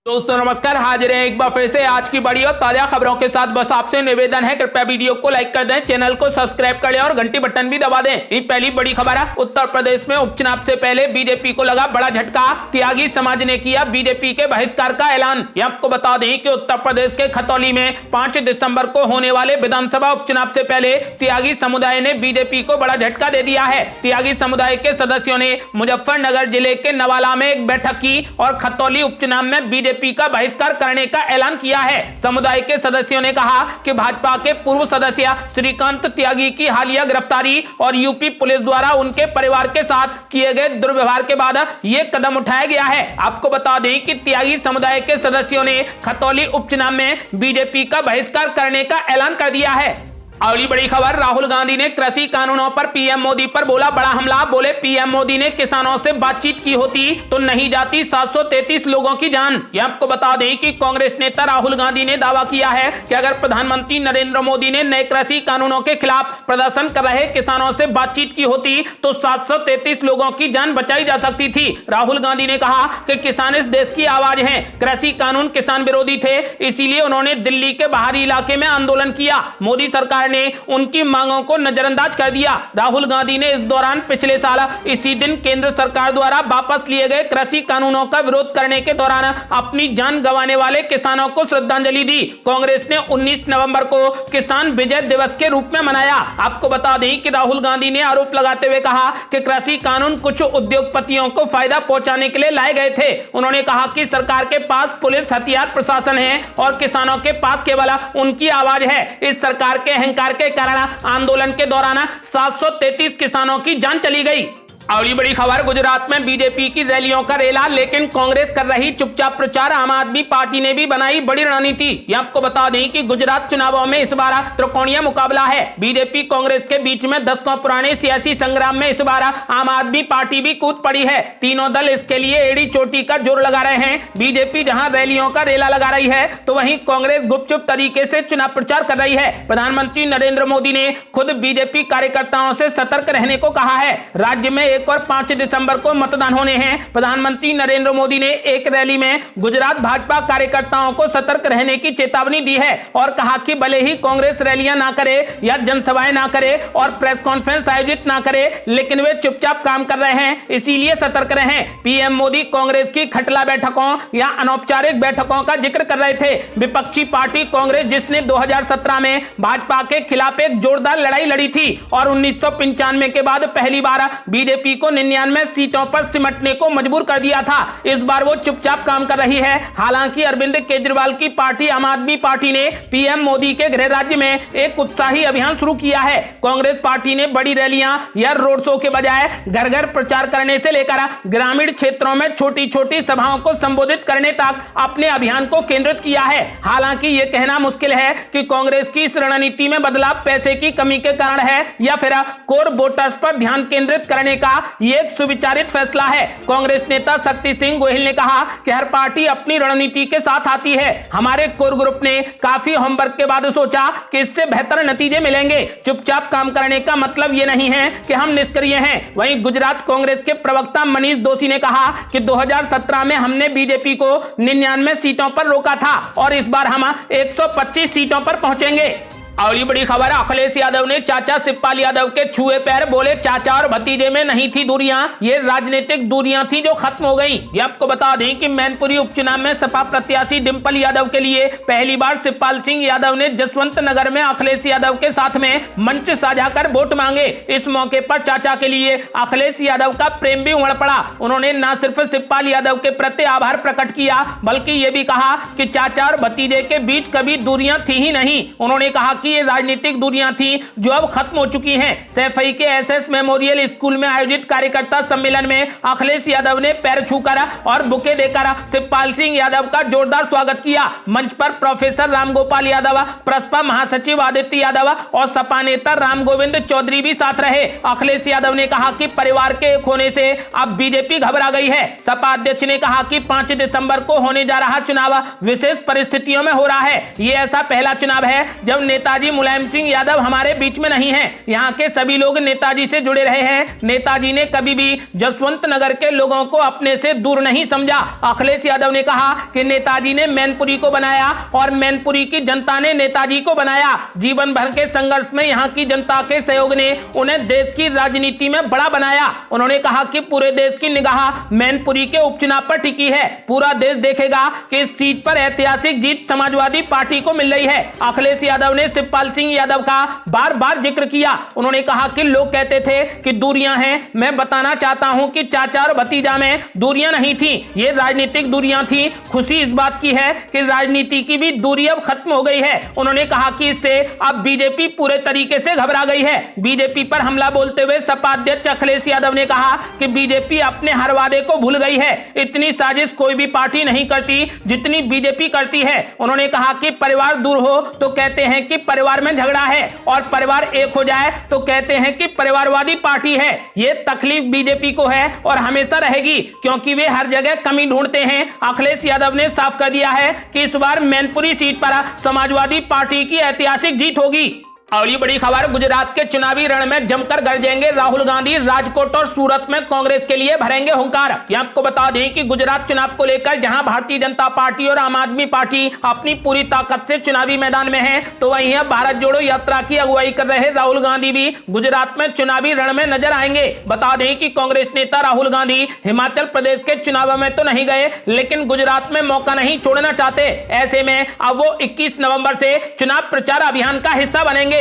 दोस्तों नमस्कार, हाजिर हैं एक बार फिर से आज की बड़ी और ताजा खबरों के साथ। बस आपसे निवेदन है, कृपया वीडियो को लाइक कर दें, चैनल को सब्सक्राइब कर लें और घंटी बटन भी दबा दें। पहली बड़ी खबर है, उत्तर प्रदेश में उपचुनाव से पहले बीजेपी को लगा बड़ा झटका। त्यागी समाज ने किया बीजेपी के बहिष्कार का ऐलान। आपको बता दें कि उत्तर प्रदेश के खतौली में 5 दिसंबर को होने वाले विधानसभा उपचुनाव से पहले त्यागी समुदाय ने बीजेपी को बड़ा झटका दे दिया है। त्यागी समुदाय के सदस्यों ने मुजफ्फरनगर जिले के नवाला में एक बैठक की और खतौली उपचुनाव में बीजेपी का बहिष्कार करने का ऐलान किया है। समुदाय के सदस्यों ने कहा कि भाजपा के पूर्व सदस्य श्रीकांत त्यागी की हालिया गिरफ्तारी और यूपी पुलिस द्वारा उनके परिवार के साथ किए गए दुर्व्यवहार के बाद यह कदम उठाया गया है। आपको बता दें कि त्यागी समुदाय के सदस्यों ने खतौली उपचुनाव में बीजेपी का बहिष्कार करने का ऐलान कर दिया है। अगली बड़ी खबर, राहुल गांधी ने कृषि कानूनों पर पीएम मोदी पर बोला बड़ा हमला। बोले पीएम मोदी ने किसानों से बातचीत की होती तो नहीं जाती 733 लोगों की जान। ये आपको बता दें कि कांग्रेस नेता राहुल गांधी ने दावा किया है कि अगर प्रधानमंत्री नरेंद्र मोदी ने नए कृषि कानूनों के खिलाफ प्रदर्शन कर रहे किसानों से बातचीत की होती तो 733 लोगों की जान बचाई जा सकती थी। राहुल गांधी ने कहा कि किसान इस देश की आवाज है। कृषि कानून किसान विरोधी थे, इसीलिए उन्होंने दिल्ली के बाहरी इलाके में आंदोलन किया। मोदी सरकार ने उनकी मांगों को नजरअंदाज कर दिया। राहुल गांधी ने इस दौरान पिछले साल इसी दिन केंद्र सरकार द्वारा वापस लिए गए कृषि कानूनों का विरोध करने के दौरान अपनी जान गंवाने वाले किसानों को श्रद्धांजलि दी। कांग्रेस ने 19 नवंबर को किसान विजय दिवस के रूप में मनाया। आपको बता दें कि राहुल गांधी ने आरोप लगाते हुए कहा कि कृषि कानून कुछ उद्योगपतियों को फायदा पहुंचाने के लिए लाए गए थे। उन्होंने कहा कि सरकार के पास पुलिस, हथियार, प्रशासन है और किसानों के पास केवल उनकी आवाज है। इस सरकार के अहंकार के कारण आंदोलन के दौरान 733 किसानों की जान चली गई। अगली बड़ी खबर, गुजरात में बीजेपी की रैलियों का रेला, लेकिन कांग्रेस कर रही चुपचाप प्रचार। आम आदमी पार्टी ने भी बनाई बड़ी रणनीति। ये आपको बता दें कि गुजरात चुनावों में इस बार त्रिकोणीय मुकाबला है। बीजेपी कांग्रेस के बीच में दशकों पुराने सियासी संग्राम में इस बार आम आदमी पार्टी भी कूद पड़ी है। तीनों दल इसके लिए एड़ी चोटी का जोर लगा रहे हैं। बीजेपी जहां रैलियों का रेला लगा रही है तो वहीं कांग्रेस गुपचुप तरीके से चुनाव प्रचार कर रही है। प्रधानमंत्री नरेंद्र मोदी ने खुद बीजेपी कार्यकर्ताओं से सतर्क रहने को कहा है। राज्य में 1 और 5 दिसंबर को मतदान होने हैं। प्रधानमंत्री नरेंद्र मोदी ने एक रैली में गुजरात भाजपा कार्यकर्ताओं को सतर्क रहने की चेतावनी दी है और कहा कि भले ही कांग्रेस रैलियां ना करे या जनसभाएं ना करे और प्रेस कॉन्फ्रेंस आयोजित ना करे, लेकिन वे चुपचाप काम कर रहे हैं, इसीलिए सतर्क रहें। पीएम मोदी कांग्रेस की खटला बैठकों या अनौपचारिक बैठकों का जिक्र कर रहे थे। विपक्षी पार्टी कांग्रेस, जिसने 2017 में भाजपा के खिलाफ एक जोरदार लड़ाई लड़ी थी और 1995 के बाद पहली बार बीजेपी को 99 सीटों पर सिमटने को मजबूर कर दिया था। इस बार वो चुपचाप काम कर रही है। हालांकि अरविंद केजरीवाल की पार्टी आम आदमी पार्टी ने पीएम मोदी के गृह राज्य में एक उत्साही अभियान शुरू किया है। कांग्रेस पार्टी ने बड़ी रैलियां या रोड शो के बजाय घर घर प्रचार करने से लेकर ग्रामीण क्षेत्रों में छोटी छोटी सभाओं को संबोधित करने तक अपने अभियान को केंद्रित किया है। हालांकि यह कहना मुश्किल है कि कांग्रेस की इस रणनीति में बदलाव पैसे की कमी के कारण है या फिर कोर वोटर्स पर ध्यान केंद्रित करने का ये एक सुविचारित फैसला है। कांग्रेस नेता शक्ति सिंह गोहिल ने कहा कि हर पार्टी अपनी रणनीति के साथ आती है। हमारे कोर ग्रुप ने काफी होमवर्क के बाद सोचा कि इससे बेहतर नतीजे मिलेंगे। चुपचाप काम करने का मतलब ये नहीं है कि हम निष्क्रिय हैं। वहीं गुजरात कांग्रेस के प्रवक्ता मनीष दोशी ने कहा कि 2017 में हमने बीजेपी को 99 सीटों पर रोका था और इस बार हम 125 सीटों पर पहुंचेंगे। अगली बड़ी खबर, अखिलेश यादव ने चाचा शिवपाल यादव के छुए पैर। बोले चाचा और भतीजे में नहीं थी दूरियां, ये राजनीतिक दूरियां थी जो खत्म हो गई। ये आपको बता दें कि मैनपुरी उपचुनाव में सपा प्रत्याशी डिंपल यादव के लिए पहली बार शिवपाल सिंह यादव ने जसवंत नगर में अखिलेश यादव के साथ में मंच साझा कर वोट मांगे। इस मौके पर चाचा के लिए अखिलेश यादव का प्रेम भी उमड़ पड़ा। उन्होंने न सिर्फ शिवपाल यादव के प्रति आभार प्रकट किया बल्कि ये भी कहा कि चाचा और भतीजे के बीच कभी दूरियां थी ही नहीं। उन्होंने कहा कि ये राजनीतिक दूरियां थी जो अब खत्म हो चुकी हैं। सैफई के एसएस मेमोरियल स्कूल में आयोजित कार्यकर्ता सम्मेलन में अखिलेश यादव ने पैर छूकर और बुके देकर शिवपाल सिंह यादव का जोरदार स्वागत किया। मंच पर प्रोफेसर रामगोपाल यादव, प्रसपा महासचिव आदित्य यादव और सपा नेता राम गोविंद चौधरी भी साथ रहे। अखिलेश यादव ने कहा कि परिवार के एक होने से अब बीजेपी घबरा गई है। सपा अध्यक्ष ने कहा कि 5 दिसंबर को होने जा रहा चुनाव विशेष परिस्थितियों में हो रहा है। ये ऐसा पहला चुनाव है जब नेता नेताजी मुलायम सिंह यादव हमारे बीच में नहीं है। यहाँ के सभी लोग नेताजी से जुड़े रहे हैं। नेताजी ने कभी भी जसवंत नगर के लोगों को अपने से दूर नहीं समझा। अखिलेश यादव ने कहा कि नेताजी ने मैनपुरी को बनाया और मैनपुरी की जनता ने नेताजी को बनाया। जीवन भर के संघर्ष में यहाँ की जनता के सहयोग ने उन्हें देश की राजनीति में बड़ा बनाया। उन्होंने कहा कि पूरे देश की निगाह मैनपुरी के उपचुनाव पर टिकी है। पूरा देश देखेगा कि इस सीट पर ऐतिहासिक जीत समाजवादी पार्टी को मिल रही है। अखिलेश यादव ने शिवपाल सिंह यादव का बार बार जिक्र किया। उन्होंने कहा कि लोग कहते थे कि दूरियां हैं। मैं बताना चाहता हूं कि चाचा और भतीजा में दूरियां नहीं थी, ये राजनीतिक दूरियां थी। खुशी इस बात की है कि राजनीति की भी दूरी अब खत्म हो गई है। उन्होंने कहा कि इससे अब बीजेपी पूरे तरीके से घबरा गई है। बीजेपी पर हमला बोलते हुए सपा अध्यक्ष अखिलेश यादव ने कहा कि बीजेपी अपने हर वादे को भूल गई है। इतनी साजिश कोई भी पार्टी नहीं करती जितनी बीजेपी करती है। उन्होंने कहा कि परिवार दूर हो तो कहते हैं कि परिवार में झगड़ा है और परिवार एक हो जाए तो कहते हैं कि परिवारवादी पार्टी है। ये तकलीफ बीजेपी को है और हमेशा रहेगी, क्योंकि वे हर जगह कमी ढूंढते हैं। अखिलेश यादव ने साफ कर दिया है कि इस बार मैनपुरी सीट पर समाजवादी पार्टी की ऐतिहासिक जीत होगी। अगली बड़ी खबर, गुजरात के चुनावी रण में जमकर गरजेंगे राहुल गांधी। राजकोट और सूरत में कांग्रेस के लिए भरेंगे हुंकार। आपको बता दें कि गुजरात चुनाव को लेकर जहां भारतीय जनता पार्टी और आम आदमी पार्टी अपनी पूरी ताकत से चुनावी मैदान में है, तो वहीं भारत जोड़ो यात्रा की अगुवाई कर रहे राहुल गांधी भी गुजरात में चुनावी रण में नजर आएंगे। बता दें कि कांग्रेस नेता राहुल गांधी हिमाचल प्रदेश के चुनाव में तो नहीं गए, लेकिन गुजरात में मौका नहीं छोड़ना चाहते। ऐसे में अब वो 21 नवंबर से चुनाव प्रचार अभियान का हिस्सा बनेंगे।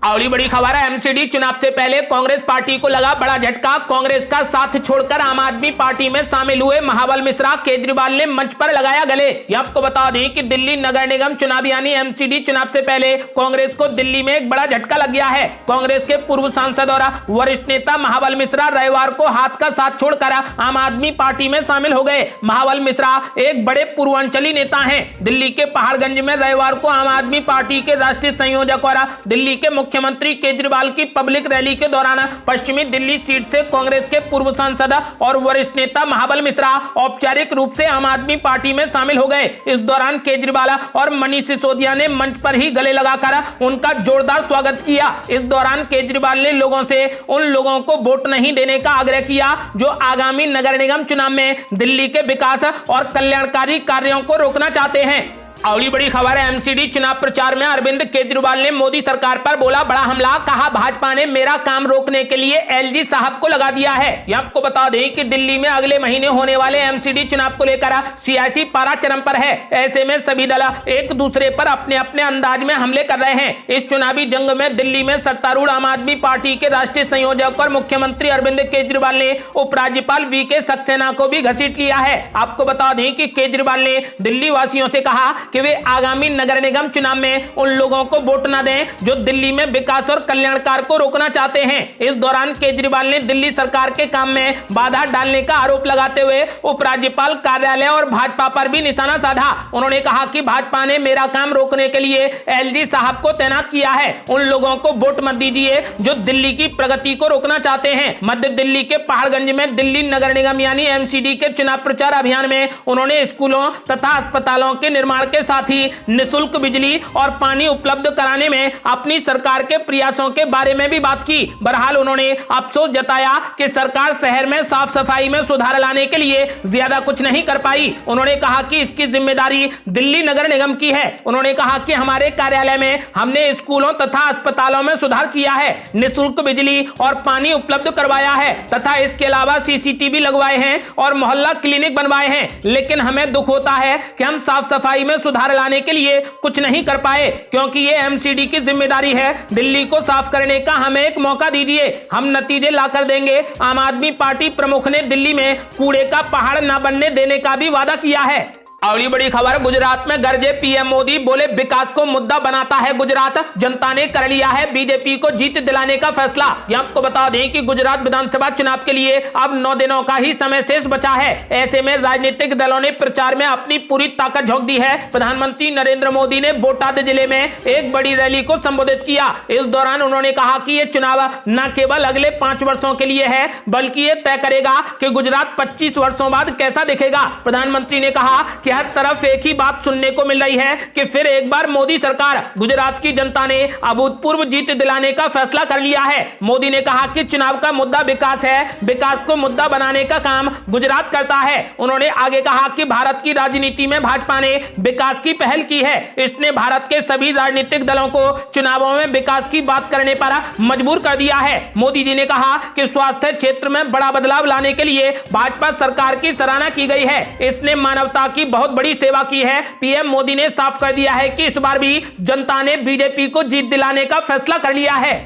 अगली बड़ी खबर है, एमसीडी चुनाव से पहले कांग्रेस पार्टी को लगा बड़ा झटका। कांग्रेस का साथ छोड़कर आम आदमी पार्टी में शामिल हुए महाबल मिश्रा। केजरीवाल ने मंच पर लगाया गले। आपको बता दें कि दिल्ली नगर निगम चुनाव यानी एमसीडी चुनाव से पहले कांग्रेस को दिल्ली में एक बड़ा झटका लग गया है। कांग्रेस के पूर्व सांसद और वरिष्ठ नेता महाबल मिश्रा रविवार को हाथ का साथ छोड़कर आम आदमी पार्टी में शामिल हो गए। महाबल मिश्रा एक बड़े पूर्वांचली नेता है। दिल्ली के पहाड़गंज में रविवार को आम आदमी पार्टी के राष्ट्रीय संयोजक और दिल्ली के मुख्यमंत्री केजरीवाल की पब्लिक रैली के दौरान पश्चिमी दिल्ली सीट से कांग्रेस के पूर्व सांसद और वरिष्ठ नेता महाबल मिश्रा औपचारिक रूप से आम आदमी पार्टी में शामिल हो गए। इस दौरान केजरीवाल और मनीष सिसोदिया ने मंच पर ही गले लगाकर उनका जोरदार स्वागत किया। इस दौरान केजरीवाल ने लोगों से उन लोगों को वोट नहीं देने का आग्रह किया जो आगामी नगर निगम चुनाव में दिल्ली के विकास और कल्याणकारी कार्यों को रोकना चाहते हैं। अगली बड़ी खबर है, एमसीडी चुनाव प्रचार में अरविंद केजरीवाल ने मोदी सरकार पर बोला बड़ा हमला। कहा भाजपा ने मेरा काम रोकने के लिए एलजी साहब को लगा दिया है। आपको बता दें कि दिल्ली में अगले महीने होने वाले एमसीडी चुनाव को लेकर सियासी पारा चरम पर है। ऐसे में सभी दल एक दूसरे पर अपने अपने अंदाज में हमले कर रहे हैं। इस चुनावी जंग में दिल्ली में सत्तारूढ़ आम आदमी पार्टी के राष्ट्रीय संयोजक और मुख्यमंत्री अरविंद केजरीवाल ने उपराज्यपाल वीके सक्सेना को भी घसीट लिया है। आपको बता दें कि केजरीवाल ने दिल्ली वासियों से कहा कि वे आगामी नगर निगम चुनाव में उन लोगों को वोट न दें जो दिल्ली में विकास और कल्याणकार को रोकना चाहते हैं। इस दौरान केजरीवाल ने दिल्ली सरकार के काम में बाधा डालने का आरोप लगाते हुए उपराज्यपाल कार्यालय और भाजपा पर भी निशाना साधा। उन्होंने कहा कि भाजपा ने मेरा काम रोकने के लिए एलजी साहब को तैनात किया है। उन लोगों को वोट मत दीजिए जो दिल्ली की प्रगति को रोकना चाहते हैं। मध्य दिल्ली के पहाड़गंज में दिल्ली नगर निगम यानी एमसीडी के चुनाव प्रचार अभियान में उन्होंने स्कूलों तथा अस्पतालों के निर्माण के साथ ही निःशुल्क बिजली और पानी उपलब्ध कराने में अपनी सरकार के प्रयासों के बारे में भी बात की। बहरहाल उन्होंने अफसोस जताया कि सरकार शहर में साफ सफाई में सुधार लाने के लिए ज्यादा कुछ नहीं कर पाई। उन्होंने कहा कि इसकी जिम्मेदारी दिल्ली नगर निगम की है। उन्होंने कहा कि हमारे कार्यालय में हमने स्कूलों तथा अस्पतालों में सुधार किया है, निःशुल्क बिजली और पानी उपलब्ध करवाया है तथा इसके अलावा सीसीटीवी लगवाए हैं और मोहल्ला क्लिनिक बनवाए हैं। लेकिन हमें दुख होता है कि हम साफ सफाई में सुधार लाने के लिए कुछ नहीं कर पाए, क्योंकि ये एमसीडी की जिम्मेदारी है। दिल्ली को साफ करने का हमें एक मौका दीजिए, हम नतीजे लाकर देंगे। आम आदमी पार्टी प्रमुख ने दिल्ली में कूड़े का पहाड़ न बनने देने का भी वादा किया है। अगली बड़ी खबर, गुजरात में गरजे पीएम मोदी, बोले विकास को मुद्दा बनाता है गुजरात, जनता ने कर लिया है बीजेपी को जीत दिलाने का फैसला। आपको बता दें कि गुजरात विधानसभा चुनाव के लिए अब 9 दिनों का ही समय शेष बचा है। ऐसे में राजनीतिक दलों ने प्रचार में अपनी पूरी ताकत झोंक दी है। प्रधानमंत्री नरेंद्र मोदी ने बोटाद जिले में एक बड़ी रैली को संबोधित किया। इस दौरान उन्होंने कहा कि ये चुनाव न केवल अगले 5 वर्षों के लिए है, बल्कि ये तय करेगा कि गुजरात 25 वर्षों बाद कैसा दिखेगा। प्रधानमंत्री ने कहा कि कि हर तरफ एक ही बात सुनने को मिल रही है कि फिर एक बार मोदी सरकार, गुजरात की जनता ने अभूतपूर्व जीत दिलाने का फैसला कर लिया है। मोदी ने कहा कि चुनाव का मुद्दा विकास है, विकास को मुद्दा बनाने का काम गुजरात करता है। उन्होंने आगे कहा कि भारत की राजनीति में भाजपा ने विकास की पहल की है। इसने भारत के सभी राजनीतिक दलों को चुनावों में विकास की बात करने पर मजबूर कर दिया है। मोदी जी ने कहा कि स्वास्थ्य क्षेत्र में बड़ा बदलाव लाने के लिए भाजपा सरकार की सराहना की गई है। इसने मानवता की बहुत बड़ी सेवा की है। पीएम मोदी ने साफ कर दिया है कि इस बार भी जनता ने बीजेपी को जीत दिलाने का फैसला कर लिया है।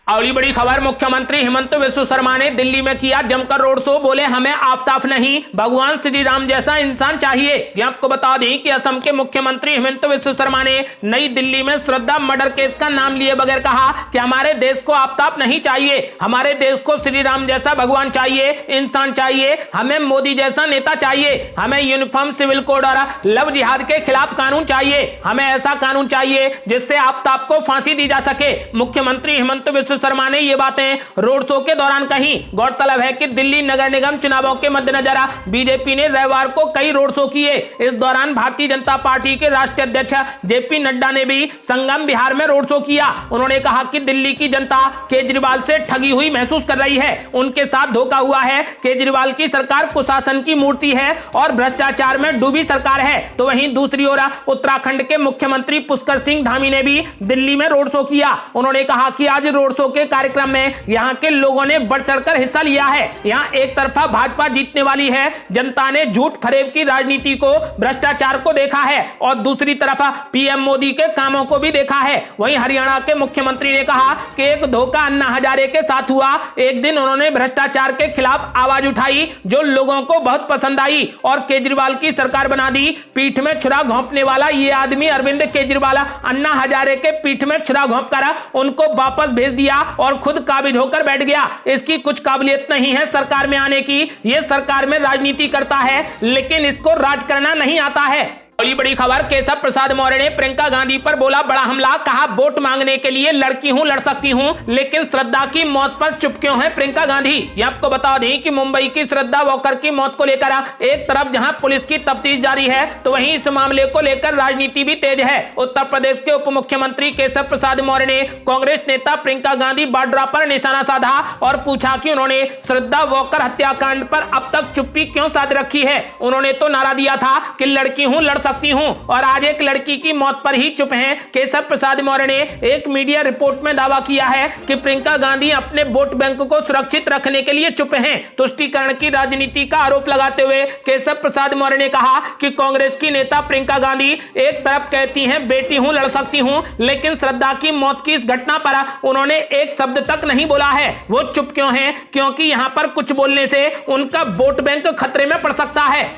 अगली बड़ी खबर, मुख्यमंत्री हेमंत बिस्वा शर्मा ने दिल्ली में किया जमकर रोड शो। बोले हमें आफ्ताब नहीं, भगवान श्री राम जैसा इंसान चाहिए। ये आपको बता दें कि असम के मुख्यमंत्री हेमंत बिस्वा शर्मा ने नई दिल्ली में श्रद्धा मर्डर केस का नाम लिए बगैर कहा कि हमारे देश को आफ्ताब नहीं चाहिए, हमारे देश को श्री राम जैसा भगवान चाहिए, इंसान चाहिए, हमें मोदी जैसा नेता चाहिए, हमें यूनिफॉर्म सिविल कोड और लव जिहाद के खिलाफ कानून चाहिए, हमें ऐसा कानून चाहिए जिससे आफ्ताब को फांसी दी जा सके। मुख्यमंत्री हेमंत बिस्वा शर्मा ने ये बातें रोड शो के दौरान कही। गौरतलब है कि दिल्ली नगर निगम चुनावों के मद्देनजर बीजेपी ने रविवार को कई रोड शो किए। इस दौरान भारतीय जनता पार्टी के राष्ट्रीय अध्यक्ष जेपी नड्डा ने भी संगम बिहार में रोड शो किया। उन्होंने कहा कि दिल्ली की जनता केजरीवाल से ठगी हुई महसूस कर रही है, उनके साथ धोखा हुआ है। केजरीवाल की सरकार कुशासन की मूर्ति है और भ्रष्टाचार में डूबी सरकार है। तो वहीं दूसरी ओर उत्तराखंड के मुख्यमंत्री पुष्कर सिंह धामी ने भी दिल्ली में रोड शो किया। उन्होंने कहा कि आज रोड शो के कार्यक्रम में यहां के लोगों ने बढ़ चढ़कर हिस्सा लिया है। यहां एक तरफा भाजपा जीतने वाली है, जनता ने झूठ फरेब की राजनीति को, भ्रष्टाचार को देखा है और दूसरी तरफ पीएम मोदी के कामों को भी देखा है। वहीं हरियाणा के मुख्यमंत्री ने कहा कि एक धोखा अन्ना हजारे के साथ हुआ। एक दिन उन्होंने भ्रष्टाचार के खिलाफ आवाज उठाई जो लोगों को बहुत पसंद आई और केजरीवाल की सरकार बना दी। पीठ में छुरा घोंपने वाला ये आदमी अरविंद केजरीवाल अन्ना हजारे के पीठ में छुरा घोंप कर उनको वापस भेज दिया और खुद काबिज होकर बैठ गया। इसकी कुछ काबिलियत नहीं है सरकार में आने की, ये सरकार में राजनीति करता है लेकिन इसको राज करना नहीं आता है। अगली बड़ी खबर, केशव प्रसाद मौर्य ने प्रियंका गांधी पर बोला बड़ा हमला। कहा वोट मांगने के लिए लड़की हूं, लड़ सकती हूं, लेकिन श्रद्धा की मौत पर चुप क्यों है प्रियंका गांधी। ये आपको बता दें कि मुंबई की श्रद्धा वॉकर की मौत को लेकर एक तरफ जहां पुलिस की तफ्तीश जारी है तो वहीं इस मामले को लेकर राजनीति भी तेज है। उत्तर प्रदेश के उप मुख्यमंत्री केशव प्रसाद मौर्य ने कांग्रेस नेता प्रियंका गांधी वाड्रा पर निशाना साधा और पूछा कि उन्होंने श्रद्धा वॉकर हत्याकांड पर अब तक चुप्पी क्यों साध रखी है। उन्होंने तो नारा दिया था कि लड़की हूं, लड़ सकती हूं और आज एक लड़की की मौत पर ही चुप हैं। केशव प्रसाद मौर्य ने एक मीडिया रिपोर्ट में दावा किया है कि प्रियंका गांधी अपने वोट बैंक को सुरक्षित रखने के लिए चुप हैं। तुष्टीकरण की राजनीति का आरोप लगाते हुए केशव प्रसाद मौर्य ने कहा कि कांग्रेस की नेता प्रियंका गांधी एक तरफ कहती हैं बेटी हूं, लड़ सकती हूं, लेकिन श्रद्धा की मौत की इस घटना पर उन्होंने एक शब्द तक नहीं बोला है। वो चुप क्यों हैं? क्योंकि यहां पर कुछ बोलने से उनका वोट बैंक खतरे में पड़ सकता है।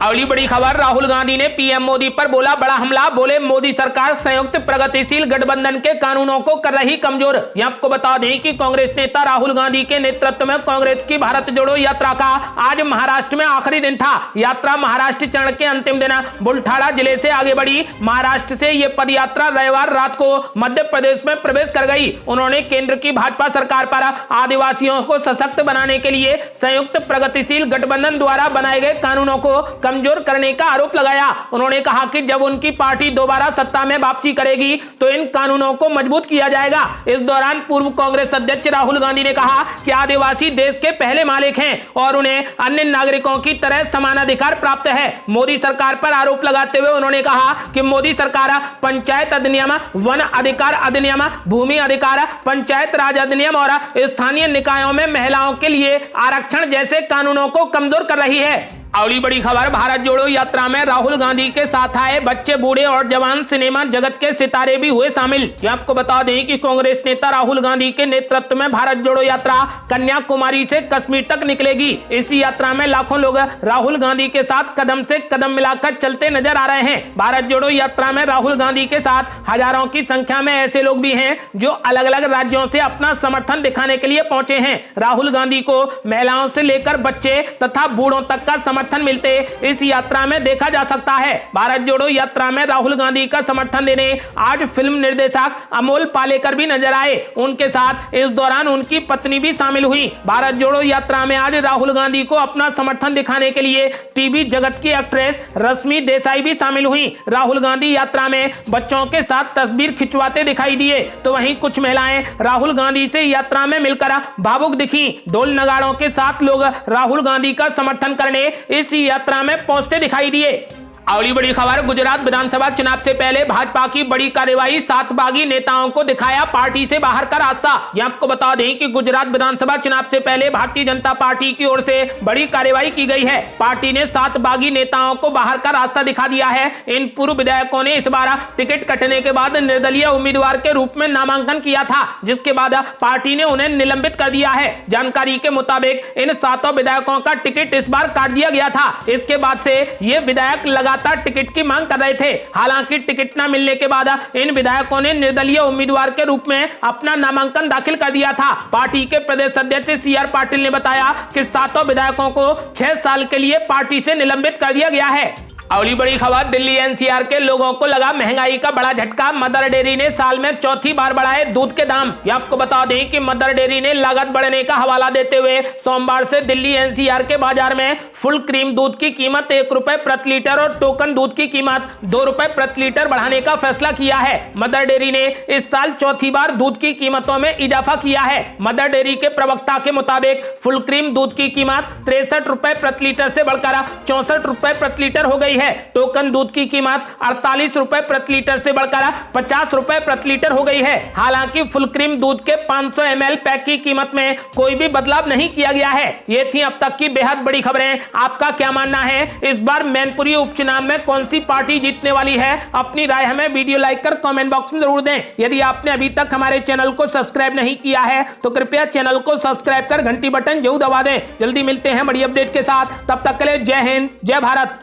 अगली बड़ी खबर, राहुल गांधी ने पीएम मोदी पर बोला बड़ा हमला। बोले मोदी सरकार संयुक्त प्रगतिशील गठबंधन के कानूनों को कर रही कमजोर। यह आपको बता दें कि कांग्रेस नेता राहुल गांधी के नेतृत्व में कांग्रेस की भारत जोड़ो यात्रा का आज महाराष्ट्र में आखिरी दिन था। यात्रा महाराष्ट्र चरण के अंतिम दिन बुलढाणा जिले से आगे बढ़ी। महाराष्ट्र से यह पद यात्रा रविवार रात को मध्य प्रदेश में प्रवेश कर गई। उन्होंने केंद्र की भाजपा सरकार पर आदिवासियों को सशक्त बनाने के लिए संयुक्त प्रगतिशील गठबंधन द्वारा बनाए गए कानूनों को कमजोर करने का आरोप लगाया। उन्होंने कहा कि जब उनकी पार्टी दोबारा सत्ता में वापसी करेगी तो इन कानूनों को मजबूत किया जाएगा। इस दौरान पूर्व कांग्रेस अध्यक्ष राहुल गांधी ने कहा कि आदिवासी देश के पहले मालिक हैं और उन्हें अन्य नागरिकों की तरह समान अधिकार प्राप्त है। मोदी सरकार पर आरोप लगाते हुए उन्होंने कहा कि मोदी सरकार पंचायत अधिनियम, वन अधिकार अधिनियम, भूमि अधिकार, पंचायत राज अधिनियम और स्थानीय निकायों में महिलाओं के लिए आरक्षण जैसे कानूनों को कमजोर कर रही है। अगली बड़ी खबर, भारत जोड़ो यात्रा में राहुल गांधी के साथ आए बच्चे, बूढ़े और जवान सिनेमा जगत के सितारे भी हुए शामिल। आपको बता दें कि कांग्रेस नेता राहुल गांधी के नेतृत्व में भारत जोड़ो यात्रा कन्याकुमारी से कश्मीर तक निकलेगी। इस यात्रा में लाखों लोग राहुल गांधी के साथ कदम से कदम मिलाकर चलते नजर आ रहे हैं। भारत जोड़ो यात्रा में राहुल गांधी के साथ हजारों की संख्या में ऐसे लोग भी हैं जो अलग अलग राज्यों से अपना समर्थन दिखाने के लिए पहुंचे हैं। राहुल गांधी को महिलाओं से लेकर बच्चे तथा बूढ़ों तक का समर्थन समर्थन मिलते इस यात्रा में देखा जा सकता है। भारत जोड़ो यात्रा में राहुल गांधी का समर्थन देने आज फिल्म निर्देशक अमोल पालेकर भी नजर आए। उनके साथ इस दौरान उनकी पत्नी भी शामिल हुई। भारत जोड़ो यात्रा में आज राहुल गांधी को अपना समर्थन दिखाने के लिए टीवी जगत की एक्ट्रेस रश्मि देसाई भी शामिल हुई। राहुल गांधी यात्रा में बच्चों के साथ तस्वीर खिंचवाते दिखाई दिए, तो वहीं कुछ महिलाएं राहुल गांधी से यात्रा में मिलकर भावुक दिखी। ढोल नगाड़ों के साथ लोग राहुल गांधी का समर्थन करने इस यात्रा में पहुंचते दिखाई दिए। अगली बड़ी खबर, गुजरात विधानसभा चुनाव से पहले भाजपा की बड़ी कार्रवाई, 7 बागी नेताओं को दिखाया पार्टी से बाहर का रास्ता। यह आपको बता दें कि गुजरात विधानसभा चुनाव से पहले भारतीय जनता पार्टी की ओर से बड़ी कार्रवाई की गई है। पार्टी ने 7 बागी नेताओं को बाहर का रास्ता दिखा दिया है। इन पूर्व विधायकों ने इस बार टिकट कटने के बाद निर्दलीय उम्मीदवार के रूप में नामांकन किया था, जिसके बाद पार्टी ने उन्हें निलंबित कर दिया है। जानकारी के मुताबिक इन 7 विधायकों का टिकट इस बार काट दिया गया था। इसके बाद से ये विधायक लगातार टिकट की मांग कर रहे थे। हालांकि टिकट न मिलने के बाद इन विधायकों ने निर्दलीय उम्मीदवार के रूप में अपना नामांकन दाखिल कर दिया था। पार्टी के प्रदेश अध्यक्ष CR पाटिल ने बताया कि 7 विधायकों को 6 साल के लिए पार्टी से निलंबित कर दिया गया है। अगली बड़ी खबर, दिल्ली NCR के लोगों को लगा महंगाई का बड़ा झटका। मदर डेयरी ने साल में चौथी बार बढ़ाए दूध के दाम। ये आपको बता दें कि मदर डेयरी ने लागत बढ़ने का हवाला देते हुए सोमवार से दिल्ली NCR के बाजार में फुल क्रीम दूध की कीमत 1 रुपए प्रति लीटर और टोकन दूध की कीमत 2 रुपए प्रति लीटर बढ़ाने का फैसला किया है। मदर डेयरी ने इस साल चौथी बार दूध की कीमतों में इजाफा किया है। मदर डेयरी के प्रवक्ता के मुताबिक फुल क्रीम दूध की कीमत 63 रुपए प्रति लीटर से बढ़कर 64 रुपए प्रति लीटर हो गई है। टोकन दूध की कीमत 48 रुपए प्रति लीटर से बढ़कर 50 रुपए प्रति लीटर हो गई है। हालांकि फुल क्रीम दूध के 500 ml पैक की कीमत में कोई भी बदलाव नहीं किया गया है। ये थी अब तक की बेहद बड़ी खबरें। आपका क्या मानना है, इस बार मैनपुरी उपचुनाव में कौन सी पार्टी जीतने वाली है? अपनी राय हमें वीडियो लाइक कर कमेंट बॉक्स में जरूर दें। यदि आपने अभी तक हमारे चैनल को सब्सक्राइब नहीं किया है तो कृपया चैनल को सब्सक्राइब कर घंटी बटन जरूर दबा दें। जल्दी मिलते हैं बड़ी अपडेट के साथ, तब तक के लिए जय हिंद, जय भारत।